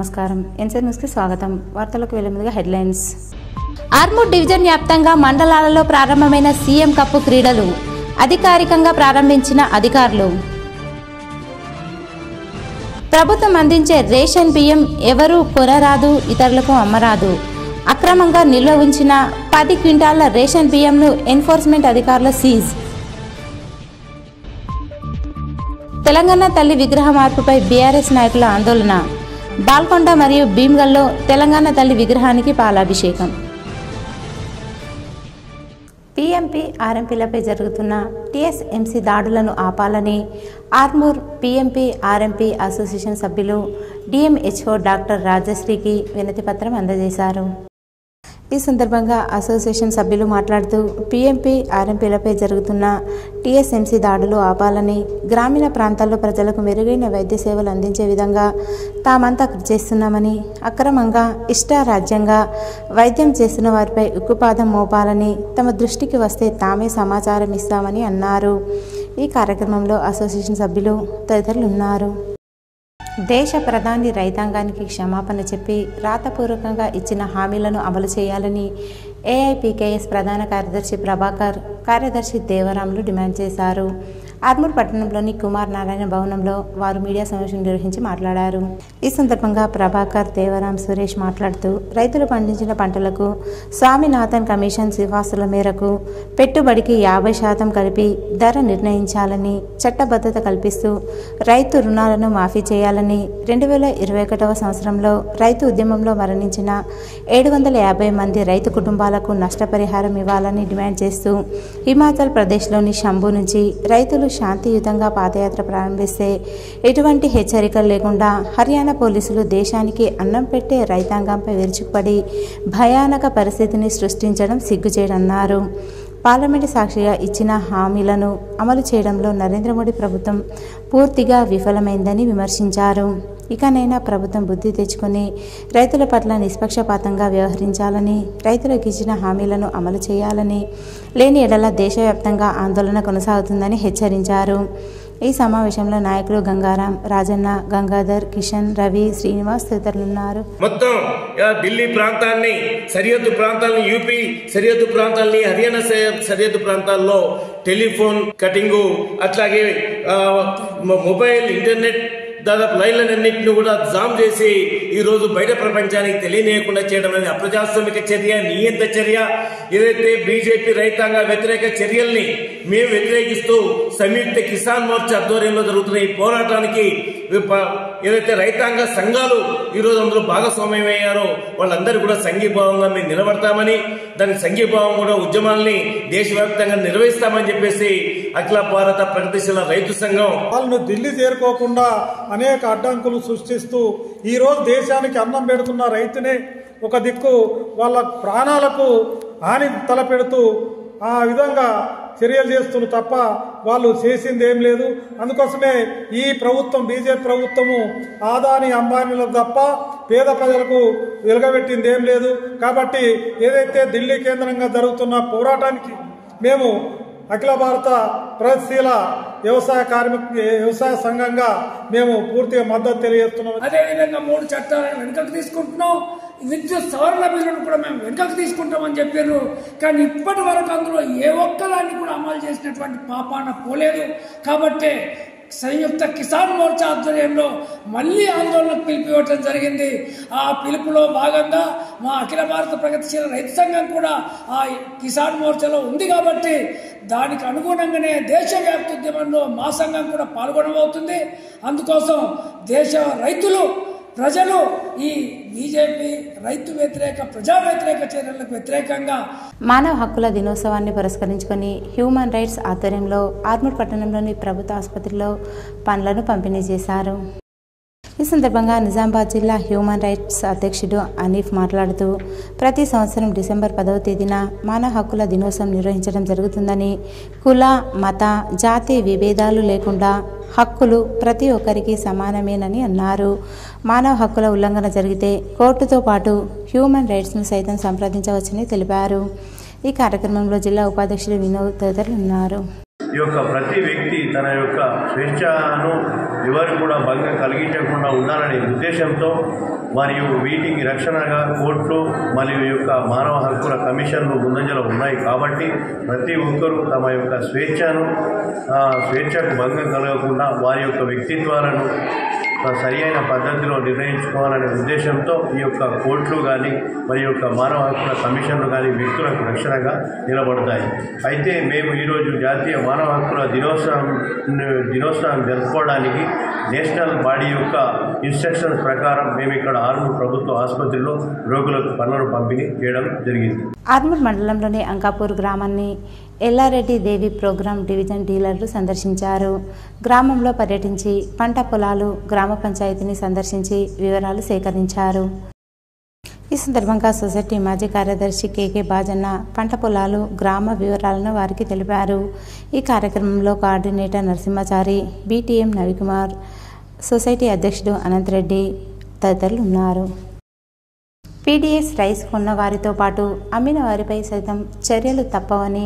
నమస్కారం. ఎన్సీఆర్ న్యూస్కి స్వాగతం. వార్తలకు వెళ్లే ముందుగా హెడ్లైన్స్. ఆర్మూర్ డివిజన్ వ్యాప్తంగా మండలాలలో ప్రారంభమైన సీఎం కప్ క్రీడలు అధికారికంగా ప్రారంభించిన అధికారులు. ప్రభుత్వం అందించే రేషన్ బియ్యం ఎవరూ కొనరాదు, ఇతరులకు అమ్మరాదు. అక్రమంగా నిల్వ ఉంచిన 10 క్వింటాళ్ల రేషన్ బియ్యంను ఎన్ఫోర్స్మెంట్ అధికారుల సీజ్. తెలంగాణ తల్లి విగ్రహ మార్పుపై బీఆర్ఎస్ నాయకుల ఆందోళన. బాల్కొండ మరియు భీమ్గల్లో తెలంగాణ తల్లి విగ్రహానికి పాలాభిషేకం. పీఎంపీ ఆర్ఎంపీలపై జరుగుతున్న టీఎస్ఎంసీ దాడులను ఆపాలని ఆర్మూర్ పీఎంపీ ఆర్ఎంపీ అసోసియేషన్ సభ్యులు డిఎంహెచ్ఓ డాక్టర్ రాజశ్రీకి వినతి పత్రం అందజేశారు. ఈ సందర్భంగా అసోసియేషన్ సభ్యులు మాట్లాడుతూ పీఎంపీ ఆర్ఎంపీలపై జరుగుతున్న టీఎస్ఎంసీ దాడులు ఆపాలని, గ్రామీణ ప్రాంతాల్లో ప్రజలకు మెరుగైన వైద్య సేవలు అందించే విధంగా తామంతా కృషి చేస్తున్నామని, అక్రమంగా ఇష్టారాజ్యంగా వైద్యం చేస్తున్న వారిపై ఉక్కుపాదం మోపాలని, తమ దృష్టికి వస్తే తామే సమాచారం ఇస్తామని అన్నారు. ఈ కార్యక్రమంలో అసోసియేషన్ సభ్యులు తదితరులు ఉన్నారు. దేశ ప్రధాని రైతాంగానికి క్షమాపణ చెప్పి రాతపూర్వకంగా ఇచ్చిన హామీలను అమలు చేయాలని ఏఐపీకేఎస్ ప్రధాన కార్యదర్శి ప్రభాకర్, కార్యదర్శి దేవరాములు డిమాండ్ చేశారు. ఆర్మూర్ పట్టణంలోని కుమార్ నారాయణ భవనంలో వారు మీడియా సమావేశం నిర్వహించి మాట్లాడారు. ఈ సందర్భంగా ప్రభాకర్, దేవరాం, సురేష్ మాట్లాడుతూ రైతులు పండించిన పంటలకు స్వామినాథన్ కమిషన్ సిఫార్సుల మేరకు పెట్టుబడికి 50% కలిపి ధర నిర్ణయించాలని, చట్టబద్ధత కల్పిస్తూ రైతు రుణాలను మాఫీ చేయాలని, 2021వ సంవత్సరంలో రైతు ఉద్యమంలో మరణించిన 750 మంది రైతు కుటుంబాలకు నష్టపరిహారం ఇవ్వాలని డిమాండ్ చేస్తూ హిమాచల్ ప్రదేశ్లోని శంభు నుంచి రైతులు శాంతియుతంగా పాదయాత్ర ప్రారంభిస్తే ఎటువంటి హెచ్చరికలు లేకుండా హర్యానా పోలీసులు దేశానికి అన్నం పెట్టే రైతాంగంపై విరుచుకుపడి భయానక పరిస్థితిని సృష్టించడం సిగ్గుచేటన్నారు. పార్లమెంటు సాక్షిగా ఇచ్చిన హామీలను అమలు చేయడంలో నరేంద్ర మోడీ ప్రభుత్వం పూర్తిగా విఫలమైందని విమర్శించారు. ఇకనైనా ప్రభుత్వం బుద్ధి తెచ్చుకొని రైతుల పట్ల నిష్పక్షపాతంగా వ్యవహరించాలని, రైతులకు ఇచ్చిన హామీలను అమలు చేయాలని, లేని ఎడల దేశవ్యాప్తంగా ఆందోళన కొనసాగుతుందని హెచ్చరించారు. ఈ సమావేశంలో నాయకులు గంగారాం, రాజన్న, గంగాధర్, కిషన్, రవి, శ్రీనివాస్ తదితరులున్నారు. మొత్తం ఢిల్లీ ప్రాంతాన్ని, సరిహద్దు ప్రాంతాలను, యూపీ సరిహద్దు ప్రాంతాలని, హర్యానా సరిహద్దు ప్రాంతాల్లో టెలిఫోన్ కటింగు, అట్లాగే మొబైల్, ఇంటర్నెట్ దాదాపు లైన్లన్నింటినీ కూడా జామ్ చేసి ఈ రోజు బయట ప్రపంచానికి తెలియనియకుండా చేయడం అనేది అప్రజాస్వామిక చర్య, నియంత్ర చర్య. ఏదైతే బీజేపీ రైతాంగ వ్యతిరేక చర్యల్ని మేము వ్యతిరేకిస్తూ సంయుక్త కిసాన్ మోర్చా ఆధ్వర్యంలో జరుగుతున్న ఈ పోరాటానికి ఏదైతే రైతాంగ సంఘాలు ఈరోజు అందులో భాగస్వామ్యమయ్యారో వాళ్ళందరూ కూడా సంఘీభావంగా మేము నిలబడతామని, దానికి సంఘీభావం కూడా ఉద్యమాల్ని దేశవ్యాప్తంగా నిర్వహిస్తామని చెప్పేసి అఖిల భారత ప్రగతిశీల రైతు సంఘం వాళ్ళను ఢిల్లీ చేరుకోకుండా అనేక అడ్డంకులు సృష్టిస్తూ ఈరోజు దేశానికి అన్నం పెడుతున్న రైతునే ఒక దిక్కు వాళ్ళ ప్రాణాలకు హాని తలపెడుతూ ఆ విధంగా చర్యలు చేస్తున్నారు తప్ప వాళ్ళు చేసింది ఏం లేదు. అందుకోసమే ఈ ప్రభుత్వం, బీజేపీ ప్రభుత్వము ఆదాని అంబానీలకు తప్ప పేద ప్రజలకు వెలగబెట్టింది ఏం లేదు. కాబట్టి ఏదైతే ఢిల్లీ కేంద్రంగా జరుగుతున్న పోరాటానికి మేము అఖిల భారత ప్రగతిశీల వ్యవసాయ సంఘంగా మేము పూర్తిగా మద్దతు తెలియజేస్తున్నాం. అదేవిధంగా 3 చట్టాలను వెనుకకు తీసుకుంటున్నాం. విద్యుత్ సవరణ బిల్లును కూడా మేము వెనుకకు తీసుకుంటామని చెప్పారు. కానీ ఇప్పటి వరకు అందులో ఏ ఒక్కదాన్ని కూడా అమలు చేసినటువంటి పాపాన పోలేదు. కాబట్టి సంయుక్త కిసాన్ మోర్చా ఆధ్వర్యంలో మళ్ళీ ఆందోళనకు పిలిపివ్వటం జరిగింది. ఆ పిలుపులో భాగంగా మా అఖిల భారత ప్రగతిశీల రైతు సంఘం కూడా ఆ కిసాన్ మోర్చాలో ఉంది. కాబట్టి దానికి అనుగుణంగానే దేశవ్యాప్త ఉద్యమంలో మా సంఘం కూడా పాల్గొనబోతుంది. అందుకోసం దేశ రైతులు, ప్రజలు ఈ బీజేపీ రైతు వ్యతిరేక, ప్రజా వ్యతిరేక చర్యలకు వ్యతిరేకంగా మానవ హక్కుల దినోత్సవాన్ని పురస్కరించుకొని హ్యూమన్ రైట్స్ ఆధ్వర్యంలో ఆర్మూర్ పట్టణంలోని ప్రభుత్వ ఆసుపత్రిలో పండ్లను పంపిణీ చేశారు. ఈ సందర్భంగా నిజామాబాద్ జిల్లా హ్యూమన్ రైట్స్ అధ్యక్షుడు అనీఫ్ మాట్లాడుతూ ప్రతి సంవత్సరం డిసెంబర్ 10వ తేదీన మానవ హక్కుల దినోత్సవం నిర్వహించడం జరుగుతుందని, కుల, మత, జాతి విభేదాలు లేకుండా హక్కులు ప్రతి ఒక్కరికి సమానమేనని అన్నారు. మానవ హక్కుల ఉల్లంఘన జరిగితే కోర్టుతో పాటు హ్యూమన్ రైట్స్ను సైతం సంప్రదించవచ్చని తెలిపారు. ఈ కార్యక్రమంలో జిల్లా ఉపాధ్యక్షులు వినోద్ తదితరులు ఉన్నారు. ప్రతి వ్యక్తి తన యొక్క స్వేచ్ఛను ఎవరు కూడా భంగం కలిగించకుండా ఉండాలనే ఉద్దేశంతో మరియు వీటికి రక్షణగా కోర్టులు మరియు యొక్క మానవ హక్కుల కమిషన్లు ముందంజలో ఉన్నాయి కాబట్టి ప్రతి ఒక్కరూ తమ యొక్క స్వేచ్ఛకు భంగం కలగకుండా వారి యొక్క వ్యక్తిత్వాలను సరి అయిన పద్ధతిలో నిర్ణయించుకోవాలనే ఉద్దేశంతో ఈ యొక్క కోర్టులు కానీ మరి యొక్క మానవ హక్కుల కమిషన్లు కానీ వ్యక్తులకు రక్షణగా నిలబడతాయి. అయితే మేము ఈరోజు జాతీయ మానవ హక్కుల దినోత్సవం జరుపుకోవడానికి నేషనల్ బాడీ యొక్క ఇన్స్ట్రక్షన్స్ ప్రకారం మేము ఇక్కడ ఆర్మూర్ ప్రభుత్వ ఆసుపత్రిలో రోగులకు పనులను పంపిణీ చేయడం జరిగింది. ఆర్మూర్ మండలంలోని అంకాపూర్ గ్రామాన్ని ఎల్లారెడ్డి దేవి ప్రోగ్రాం డివిజన్ డీలర్లు సందర్శించారు. గ్రామంలో పర్యటించి పంట పొలాలు, గ్రామ పంచాయతీని సందర్శించి వివరాలు సేకరించారు. ఈ సందర్భంగా సొసైటీ మాజీ కార్యదర్శి కేకే బాజన్న పంట పొలాలు, గ్రామ వివరాలను వారికి తెలిపారు. ఈ కార్యక్రమంలో కోఆర్డినేటర్ నరసింహాచారి, బీటీఎం నవికుమార్, సొసైటీ అధ్యక్షుడు అనంతరెడ్డి తదితరులు ఉన్నారు. పీడీఎస్ రైస్ కొన్న వారితో పాటు అమ్మిన వారిపై సైతం చర్యలు తప్పవని,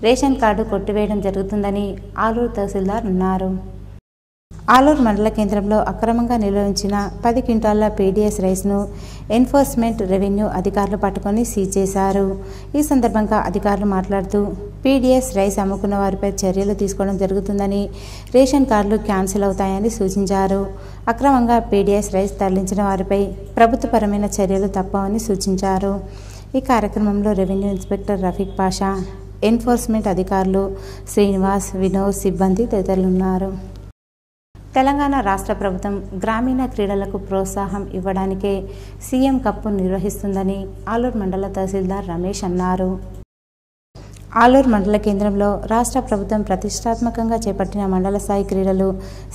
రేషన్ కార్డు కొట్టివేయడం జరుగుతుందని ఆలూరు తహసీల్దార్ అన్నారు. ఆలూరు మండల కేంద్రంలో అక్రమంగా నిల్వ ఉంచిన 10 క్వింటాళ్ల పీడీఎస్ రైస్ను ఎన్ఫోర్స్మెంట్ రెవెన్యూ అధికారులు పట్టుకొని సీజ్ చేశారు. ఈ సందర్భంగా అధికారులు మాట్లాడుతూ పీడీఎస్ రైస్ అమ్ముకున్న వారిపై చర్యలు తీసుకోవడం జరుగుతుందని, రేషన్ కార్డులు క్యాన్సిల్ అవుతాయని సూచించారు. అక్రమంగా పీడీఎస్ రైస్ తరలించిన వారిపై ప్రభుత్వపరమైన చర్యలు తప్పవని సూచించారు. ఈ కార్యక్రమంలో revenue inspector Rafiq Pasha, enforcement అధికారులు శ్రీనివాస్, వినోద్, సిబ్బంది తదితరులున్నారు. తెలంగాణ రాష్ట్ర ప్రభుత్వం గ్రామీణ క్రీడలకు ప్రోత్సాహం ఇవ్వడానికే సీఎం కప్పు నిర్వహిస్తుందని ఆలూరు మండల తహసీల్దార్ రమేష్ అన్నారు. ఆలూరు మండల కేంద్రంలో రాష్ట్ర ప్రభుత్వం ప్రతిష్టాత్మకంగా చేపట్టిన మండల స్థాయి క్రీడలు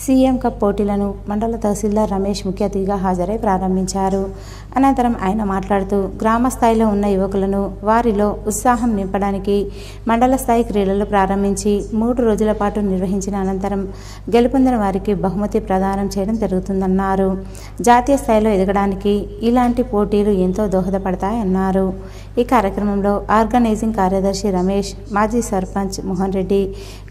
సీఎం కప్ పోటీలను మండల తహసీల్దార్ రమేష్ ముఖ్య అతిథిగా హాజరై ప్రారంభించారు. అనంతరం ఆయన మాట్లాడుతూ గ్రామ స్థాయిలో ఉన్న యువకులను వారిలో ఉత్సాహం నింపడానికి మండల స్థాయి క్రీడలు ప్రారంభించి 3 రోజుల పాటు నిర్వహించిన అనంతరం గెలుపొందిన వారికి బహుమతి ప్రదానం చేయడం జరుగుతుందన్నారు. జాతీయ స్థాయిలో ఎదగడానికి ఇలాంటి పోటీలు ఎంతో దోహదపడతాయన్నారు. ఈ కార్యక్రమంలో ఆర్గనైజింగ్ కార్యదర్శి రమేష్, మాజీ సర్పంచ్ మోహన్ రెడ్డి,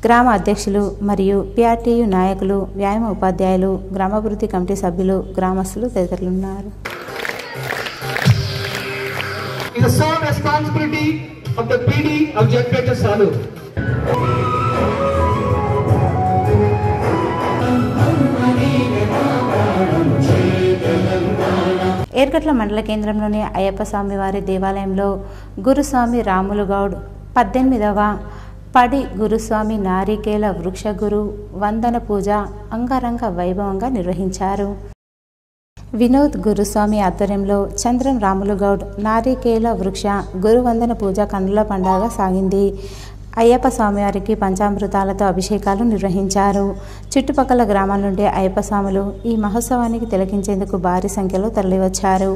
గ్రామ అధ్యక్షులు మరియు పిఆర్టీయు నాయకులు, వ్యాయామ ఉపాధ్యాయులు, గ్రామాభివృద్ధి కమిటీ సభ్యులు, గ్రామస్తులు తదితరులున్నారు. It is the sole responsibility of the PD of Jagpeta Salu. Yergatla మండల కేంద్రంలోని అయ్యప్ప స్వామి వారి దేవాలయంలో గురుస్వామి రాములు గౌడ్ 18వ పడి గురుస్వామి నారికేల వృక్ష గురు వందన పూజ అంగరంగ వైభవంగా నిర్వహించారు. వినోద్ గురుస్వామి ఆధ్వర్యంలో చంద్రం రాములు గౌడ్ నారికేల వృక్ష గురువందన పూజ కన్నుల పండుగ సాగింది. అయ్యప్ప స్వామివారికి పంచామృతాలతో అభిషేకాలు నిర్వహించారు. చుట్టుపక్కల గ్రామాల నుండి అయ్యప్ప స్వాములు ఈ మహోత్సవానికి తిలకించేందుకు భారీ సంఖ్యలో తరలివచ్చారు.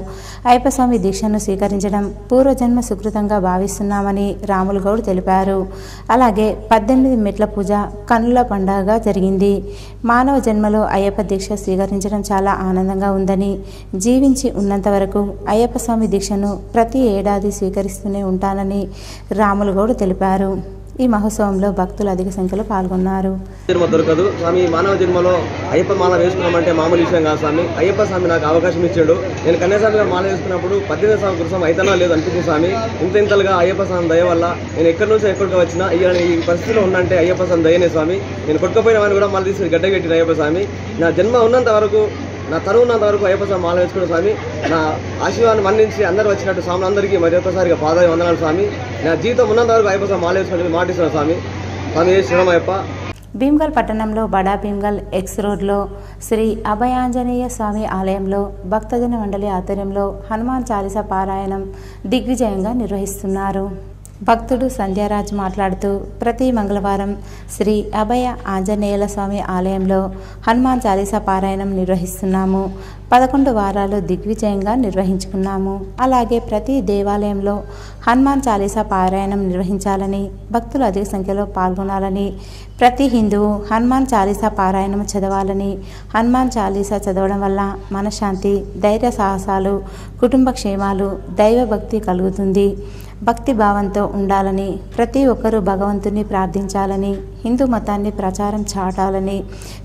అయ్యప్ప స్వామి దీక్షను స్వీకరించడం పూర్వజన్మ సుకృతంగా భావిస్తున్నామని రాములు గౌడ్ తెలిపారు. అలాగే 18 మెట్ల పూజ కన్నుల పండుగగా జరిగింది. మానవ జన్మలో అయ్యప్ప దీక్ష స్వీకరించడం చాలా ఆనందంగా ఉందని, జీవించి ఉన్నంత వరకు అయ్యప్ప స్వామి దీక్షను ప్రతి ఏడాది స్వీకరిస్తూనే ఉంటానని రాములు గౌడ్ తెలిపారు. ఈ మహోత్సవంలో భక్తులు అధిక సంఖ్యలో పాల్గొన్నారు. దొరకదు స్వామి, మానవ జన్మలో అయ్యప్ప మాల వేసుకున్నామంటే మామూలు విషయం కాదు స్వామి. అయ్యప్ప స్వామి నాకు అవకాశం ఇచ్చాడు. నేను కన్యాస్వామిగా మాల వేసుకున్నప్పుడు 18 సంవత్సరం గురుస్వామి అయితేనా లేదు అనిపించింది స్వామి. ఇంతగా అయ్యప్ప స్వామి దయ వల్ల నేను ఎక్కడి నుంచి ఎక్కడికి వచ్చినా ఈ పరిస్థితిలో ఉన్నంటే అయ్యప్ప స్వామి దయనే స్వామి. నేను కొట్టుకుపోయిన వాడిని కూడా మళ్ళీ తీసుకుని గడ్డగట్టిన అయ్యప్ప స్వామి. నా జన్మ ఉన్నంత వరకు, నా తరువు ఉన్నంత వరకు అయ్యప్ప స్వామి మాల వేసుకున్న స్వామి. నా ఆశీర్వాదాన్ని మన్నించి అందరూ వచ్చినట్టు స్వాములందరికీ మరి ఒక్కసారిగా పాదాయ వందనాలు స్వామి. నా జీవితం ఉన్నంత వరకు అయ్యప్ప స్వామి మాల వేసుకుని మాటిస్తున్నా స్వామి. స్వామి శరణమయ్యప్ప. భీమ్గల్ పట్టణంలో బడా భీమ్గల్ ఎక్స్ రోడ్లో శ్రీ అభయాంజనేయ స్వామి ఆలయంలో భక్తజన మండలి ఆధ్వర్యంలో హనుమాన్ చాలీసా పారాయణం దిగ్విజయంగా నిర్వహిస్తున్నారు. భక్తుడు సంధ్యారాజ్ మాట్లాడుతూ ప్రతి మంగళవారం శ్రీ అభయ ఆంజనేయుల స్వామి ఆలయంలో హనుమాన్ చాలీసా పారాయణం నిర్వహిస్తున్నాము. 11 వారాలు దిగ్విజయంగా నిర్వహించుకున్నాము. అలాగే ప్రతి దేవాలయంలో హనుమాన్ చాలీసా పారాయణం నిర్వహించాలని, భక్తులు అధిక సంఖ్యలో పాల్గొనాలని, ప్రతి హిందువు హనుమాన్ చాలీసా పారాయణం చదవాలని, హనుమాన్ చాలీసా చదవడం వల్ల మనశ్శాంతి, ధైర్య సాహసాలు, కుటుంబ క్షేమాలు, దైవభక్తి కలుగుతుంది. భక్తి భావంతో ఉండాలని, ప్రతి ఒక్కరూ భగవంతుని ప్రార్థించాలని హిందూ మతాన్ని ప్రచారం చాటాలని,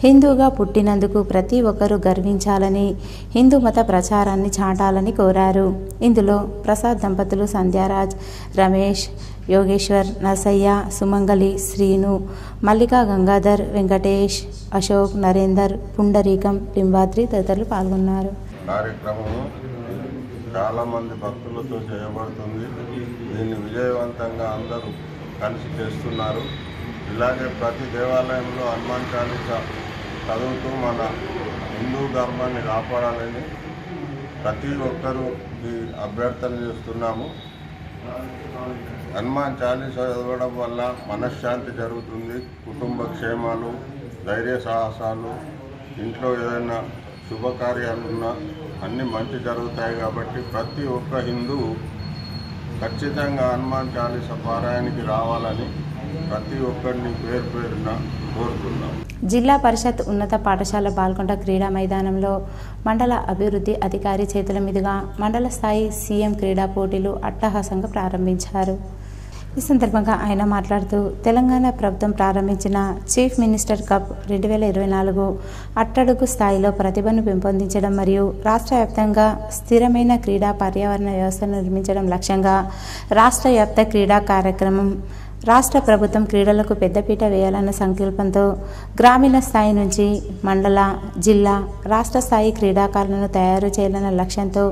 హిందూగా పుట్టినందుకు ప్రతి ఒక్కరూ గర్వించాలని, హిందూ మత ప్రచారాన్ని చాటాలని కోరారు. ఇందులో ప్రసాద్ దంపతులు సంధ్యారాజ్, రమేష్, యోగేశ్వర్, నరసయ్య, సుమంగళి, శ్రీను, మల్లికా గంగాధర్, వెంకటేష్, అశోక్, నరేందర్, పుండరీకం, లింబాద్రి తదితరులు పాల్గొన్నారు. కార్యక్రమము చాలా మంది భక్తులతో చేయబడుతుంది. దీన్ని విజయవంతంగా అందరూ కలిసి చేస్తున్నారు. ఇలాగే ప్రతి దేవాలయంలో హనుమాన్ చాలీసా చదువుతూ మన హిందూ ధర్మాన్ని కాపాడాలని ప్రతి ఒక్కరూ ఈ అభ్యర్థన చేస్తున్నాము. హనుమాన్ చాలీసా చదవడం వల్ల మనశ్శాంతి జరుగుతుంది, కుటుంబ క్షేమాలు, ధైర్య సాహసాలు, ఇంట్లో ఏదైనా శుభకార్యాలున్నా అన్నీ మంచి జరుగుతాయి. కాబట్టి ప్రతి ఒక్క హిందువు ఖచ్చితంగా హనుమాన్ చాలీసా పారాయణకి రావాలని ప్రతి ఒక్కరిని పేరు పేరున కోరుతున్నాం. జిల్లా పరిషత్ ఉన్నత పాఠశాల బాల్కొండ క్రీడా మైదానంలో మండల అభివృద్ధి అధికారి చేతుల మీదుగా మండల స్థాయి సీఎం క్రీడా పోటీలు అట్టహాసంగా ప్రారంభించారు. ఈ సందర్భంగా ఆయన మాట్లాడుతూ తెలంగాణ ప్రభుత్వం ప్రారంభించిన చీఫ్ మినిస్టర్ కప్ 2024 అట్టడుగు స్థాయిలో ప్రతిభను పెంపొందించడం మరియు రాష్ట్ర వ్యాప్తంగా స్థిరమైన క్రీడా పర్యావరణ వ్యవస్థను నిర్మించడం లక్ష్యంగా రాష్ట్ర వ్యాప్త క్రీడా కార్యక్రమం రాష్ట్ర ప్రభుత్వం క్రీడలకు పెద్దపీట వేయాలన్న సంకల్పంతో గ్రామీణ స్థాయి నుంచి మండల, జిల్లా, రాష్ట్ర స్థాయి క్రీడాకారులను తయారు చేయాలన్న లక్ష్యంతో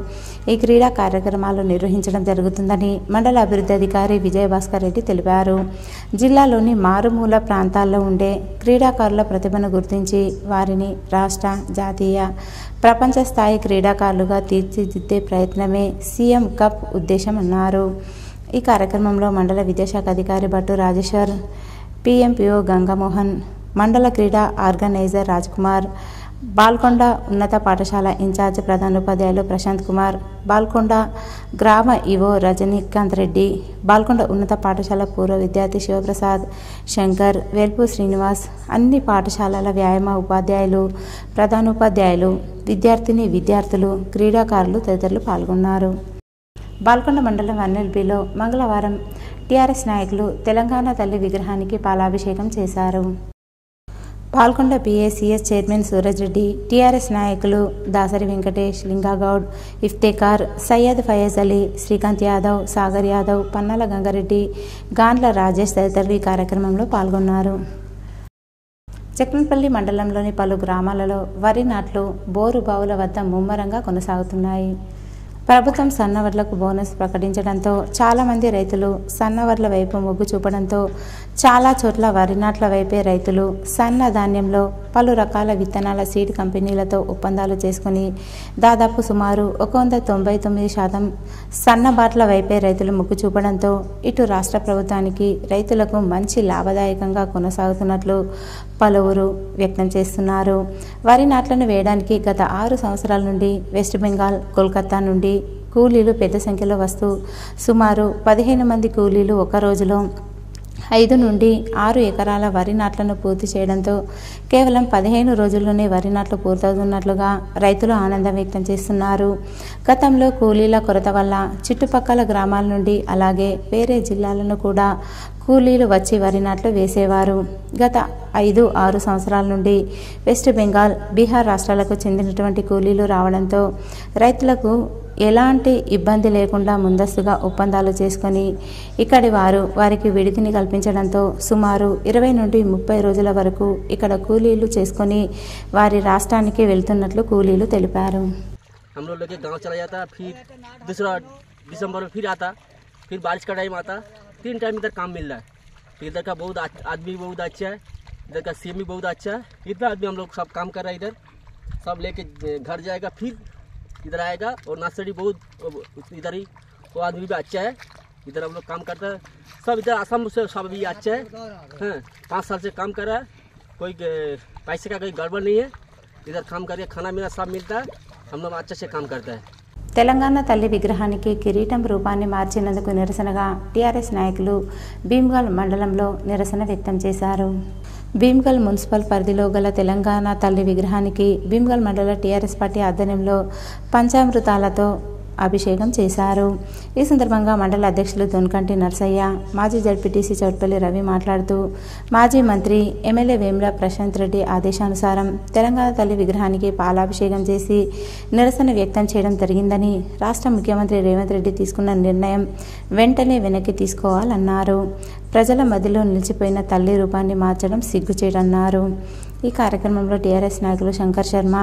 ఈ క్రీడా కార్యక్రమాలు నిర్వహించడం జరుగుతుందని మండల అభివృద్ధి అధికారి విజయభాస్కర్ రెడ్డి తెలిపారు. జిల్లాలోని మారుమూల ప్రాంతాల్లో ఉండే క్రీడాకారుల ప్రతిభను గుర్తించి వారిని రాష్ట్ర, జాతీయ, ప్రపంచ స్థాయి క్రీడాకారులుగా తీర్చిదిద్దే ప్రయత్నమే సీఎం కప్ ఉద్దేశం అన్నారు. ఈ కార్యక్రమంలో మండల విద్యాశాఖ అధికారి భట్టు రాజేశ్వర్, పిఎంపిఓ గంగామోహన్, మండల క్రీడా ఆర్గనైజర్ రాజ్కుమార్, బాల్కొండ ఉన్నత పాఠశాల ఇన్ఛార్జ్ ప్రధానోపాధ్యాయులు ప్రశాంత్ కుమార్, బాల్కొండ గ్రామ ఈవో రజనీకాంత్ రెడ్డి, బాల్కొండ ఉన్నత పాఠశాల పూర్వ విద్యార్థి శివప్రసాద్, శంకర్, వేల్పు శ్రీనివాస్, అన్ని పాఠశాలల వ్యాయామ ఉపాధ్యాయులు, ప్రధానోపాధ్యాయులు, విద్యార్థులు, క్రీడాకారులు తదితరులు పాల్గొన్నారు. బాల్కొండ మండలం వన్నెల్బిలో మంగళవారం టీఆర్ఎస్ నాయకులు తెలంగాణ తల్లి విగ్రహానికి పాలాభిషేకం చేశారు. Balkonda PACS chairman Suraj Reddy, TRS నాయకులు దాసరి వెంకటేష్, లింగాగౌడ్, ఇఫ్తేకార్, సయ్యద్ ఫయజ్ అలీ, శ్రీకాంత్ యాదవ్, సాగర్ యాదవ్, పన్నాల గంగారెడ్డి, గాండ్ల రాజేష్ తదితరులు ఈ కార్యక్రమంలో పాల్గొన్నారు. చక్రన్పల్లి మండలంలోని పలు గ్రామాలలో వరి నాట్లు బోరు బావుల వద్ద ముమ్మరంగా కొనసాగుతున్నాయి. ప్రభుత్వం సన్నవడ్లకు బోనస్ ప్రకటించడంతో చాలామంది రైతులు సన్నవడ్ల వైపు మొగ్గు చూపడంతో చాలా చోట్ల వరి నాట్ల వైపే రైతులు సన్న ధాన్యంలో పలు రకాల విత్తనాల సీడ్ కంపెనీలతో ఒప్పందాలు చేసుకుని దాదాపు సుమారు 199% సన్నబాట్ల వైపే రైతులు మొగ్గు చూపడంతో ఇటు రాష్ట్ర ప్రభుత్వానికి రైతులకు మంచి లాభదాయకంగా కొనసాగుతున్నట్లు పలువురు వ్యక్తం చేస్తున్నారు. వరి నాట్లను వేయడానికి గత 6 సంవత్సరాల నుండి వెస్ట్ బెంగాల్, కోల్కతా నుండి కూలీలు పెద్ద సంఖ్యలో వస్తూ సుమారు 15 మంది కూలీలు ఒక రోజులో 5 నుండి 6 ఎకరాల వరి నాట్లను పూర్తి చేయడంతో కేవలం 15 రోజుల్లోనే వరి నాట్లు పూర్తవుతున్నట్లుగా రైతులు ఆనందం వ్యక్తం చేస్తున్నారు. గతంలో కూలీల కొరత వల్ల చుట్టుపక్కల గ్రామాల నుండి అలాగే వేరే జిల్లాలను కూడా కూలీలు వచ్చి వరి నాట్లు వేసేవారు. గత 5-6 సంవత్సరాల నుండి వెస్ట్ బెంగాల్, బీహార్ రాష్ట్రాలకు చెందినటువంటి కూలీలు రావడంతో రైతులకు ఎలాంటి ఇబ్బంది లేకుండా ముందస్తుగా ఒప్పందాలు చేసుకొని ఇక్కడి వారికి విడిదిని కల్పించడంతో సుమారు 20 నుండి 30 రోజుల వరకు ఇక్కడ కూలీలు చేసుకొని వారి రాష్ట్రానికి వెళ్తున్నట్లు కూలీలు తెలిపారు. हम लोग लेके गाँव चला जाता, फिर दूसरा दिसंबर में फिर आता, फिर बारिश का टाइम आता, 3 टाइम इधर काम मिल रहा है. इधर का बहुत आदमी बहुत अच्छा है, इधर का सीएम भी बहुत अच्छा है. इतना आदमी हम लोग सब काम कर रहा है, इधर सब लेके घर जाएगा, फिर इधर आएगा. और नर्सरी बहुत इधर ही वो आदमी भी अच्छा है, इधर हम लोग काम करता है. सब इधर आसाम से सब भी अच्छा है. हाँ, 5 साल से काम कर रहा है, कोई पैसे का कोई गड़बड़ नहीं है. इधर काम करके खाना पीना सब मिलता है, हम लोग अच्छे से काम करते हैं. తెలంగాణ తల్లి విగ్రహానికి కిరీటం రూపాన్ని మార్చినందుకు నిరసనగా టీఆర్ఎస్ నాయకులు భీమ్గల్ మండలంలో నిరసన వ్యక్తం చేశారు. భీమ్గల్ మున్సిపల్ పరిధిలో గల తెలంగాణ తల్లి విగ్రహానికి భీమ్గల్ మండల టీఆర్ఎస్ పార్టీ ఆధ్వర్యంలో పంచామృతాలతో అభిషేకం చేశారు. ఈ సందర్భంగా మండల అధ్యక్షులు దొన్కంటి నర్సయ్య, మాజీ జడ్పీటీసీ చౌట్పల్లి రవి మాట్లాడుతూ మాజీ మంత్రి ఎమ్మెల్యే వేముల ప్రశాంత్ రెడ్డి ఆదేశానుసారం తెలంగాణ తల్లి విగ్రహానికి పాలాభిషేకం చేసి నిరసన వ్యక్తం చేయడం జరిగిందని, రాష్ట్ర ముఖ్యమంత్రి రేవంత్ రెడ్డి తీసుకున్న నిర్ణయం వెంటనే వెనక్కి తీసుకోవాలన్నారు. ప్రజల మధ్యలో నిలిచిపోయిన తల్లి రూపాన్ని మార్చడం సిగ్గుచేటన్నారు. ఈ కార్యక్రమంలో టీఆర్ఎస్ నాయకులు శంకర్ శర్మ,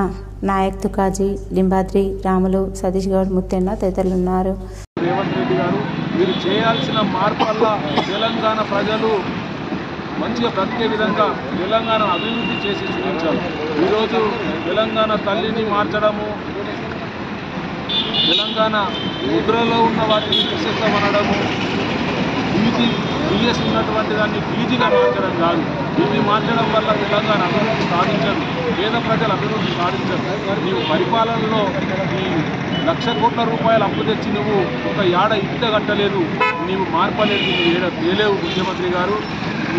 నాయక్ తుకాజీ, లింబాద్రి, రాములు, సతీష్ గౌడ్, ముత్తెన్న తదితరులు ఉన్నారు. రేవంత్ రెడ్డి గారు మీరు చేయాల్సిన మార్పు వల్ల తెలంగాణ ప్రజలు మంచిగా బ్రతికే విధంగా తెలంగాణ అభివృద్ధి చేసి చూపించాలి. ఈరోజు తెలంగాణ తల్లిని మార్చడము, తెలంగాణ ముద్రలో ఉన్న వాటిని తీసేస్తామనడము, బిఎస్ ఉన్నటువంటి దాన్ని పీజీగా మార్చడం కాదు. దీన్ని మార్చడం వల్ల తెలంగాణ అభివృద్ధి సాధించదు, పేద ప్రజల అభివృద్ధి సాధించదు. నీవు పరిపాలనలో ఈ 1,00,000 కోట్ల రూపాయలు అప్పు తెచ్చి నువ్వు ఒక ఏడ ఇట్ట కట్టలేదు, నీవు మార్పలేదు, నీవు తేలేవు ముఖ్యమంత్రి గారు.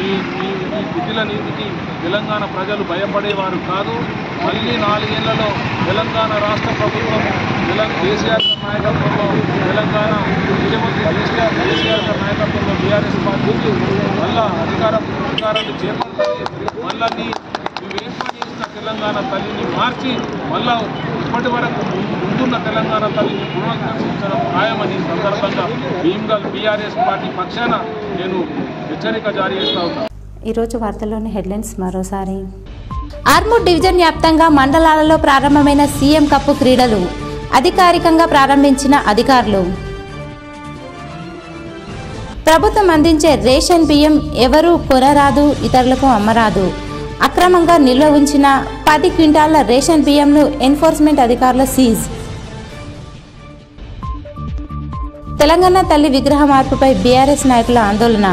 ఈ కుటిల నీతికి తెలంగాణ ప్రజలు భయపడేవారు కాదు. మళ్ళీ 4 ఏళ్లలో తెలంగాణ రాష్ట్ర ప్రభుత్వం కేసీఆర్ నాయకత్వంలో, తెలంగాణ ముఖ్యమంత్రి కేసీఆర్ నాయకత్వంలో బీఆర్ఎస్ పార్టీకి మళ్ళా అధికారాన్ని చేపడుతుంది. మళ్ళీ నువ్వేర్పాటు చేసిన తెలంగాణ తల్లిని మార్చి మళ్ళా ఇప్పటి వరకు ముందున్న తెలంగాణ తల్లిని పునరుద్ధరించడం ఖాయమని సందర్భంగా భీమ్గల్ బీఆర్ఎస్ పార్టీ పక్షాన నేను హెచ్చరిక జారీ చేస్తా ఉన్నాను. ఈరోజు వార్తల్లోని హెడ్లైన్స్ మరోసారి. ఆర్మూర్ డివిజన్ వ్యాప్తంగా మండలాలలో ప్రారంభమైన సీఎం కప్పు క్రీడలు అధికారికంగా ప్రారంభించిన అధికారులు. ప్రభుత్వం అందించే రేషన్ బియ్యం ఎవరూ కొనరాదు, ఇతరులకు అమ్మరాదు. అక్రమంగా నిల్వ ఉంచిన 10 క్వింటాళ్ల రేషన్ బియ్యంను ఎన్ఫోర్స్మెంట్ అధికారుల సీజ్. తెలంగాణ తల్లి విగ్రహ మార్పుపై బీఆర్ఎస్ నాయకుల ఆందోళన.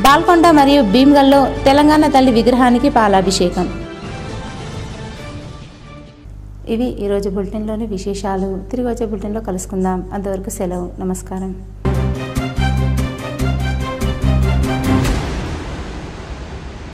బాల్కొండ మరియు భీమ్గల్లో తెలంగాణ తల్లి విగ్రహానికి పాలాభిషేకం. ఇవి ఈరోజు బులెటిన్లోని విశేషాలు. తిరిగి వచ్చే బులెటిన్లో కలుసుకుందాం. అంతవరకు సెలవు. నమస్కారం.